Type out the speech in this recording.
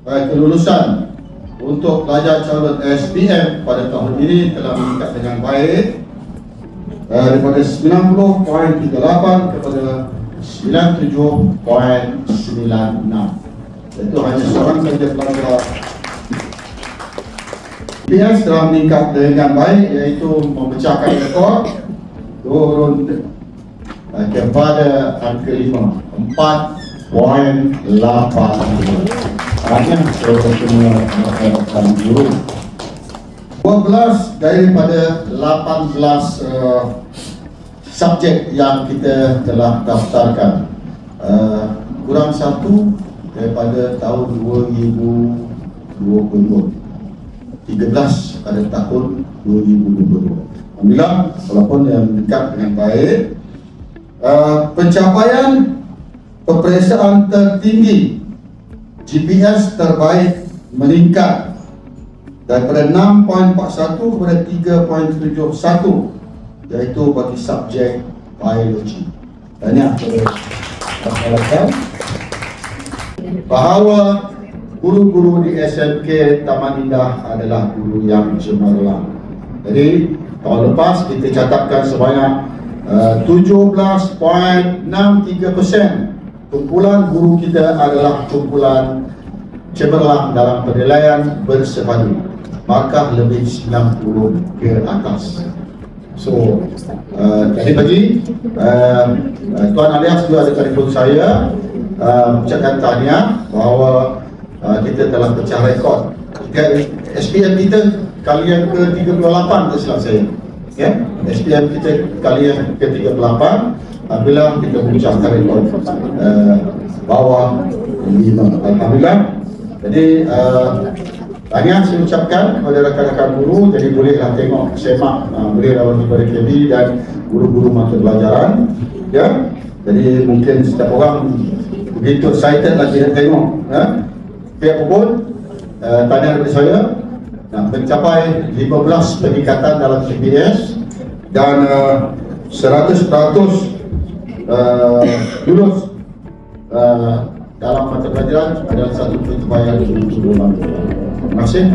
kelulusan untuk pelajar calon SPM pada tahun ini telah meningkat dengan baik daripada 90.38 kepada 97.96. Itu hanya seorang saja pelajar SPM telah meningkat dengan baik, iaitu memecahkan rekod turun kepada angka 5, 4.8. Hanya semua guru 12 daripada 18 subjek yang kita telah daftarkan, kurang satu daripada tahun 2022, 13 pada tahun 2022. Alhamdulillah, walaupun yang meningkat dengan baik. Pencapaian peperiksaan tertinggi GPS terbaik meningkat daripada 6.41 kepada 3.71, iaitu bagi subjek biologi. Tahniah kepada masyarakat bahawa guru-guru di SMK Taman Indah adalah guru yang cemerlang. Jadi tahun lepas kita catatkan sebanyak 17.63% kumpulan guru kita adalah kumpulan cemerlang dalam penilaian bersepadu, markah lebih 90 ke atas. So, tadi pagi Tuan Alias juga ada telefon saya mengucapkan tahniah bahawa kita telah pecah rekod. SPM kita kali yang ke-38 tak silap saya. Ya, SPM kita kali yang ke-38, alhamdulillah kita memecahkan rekod bawah 5. Alhamdulillah. Jadi tahniah saya ucapkan kepada rakan-rakan guru. Jadi bolehlah tengok, semak, boleh lawan kepada KB dan guru-guru mata pelajaran. Ya, jadi mungkin setiap orang begitu excited lagi nak tengok. Pihak pun tahniah daripada saya mencapai 15 peningkatan dalam CPS dan 100% lulus dalam mata pelajaran adalah satu pencapaian yang cukup. Terima kasih.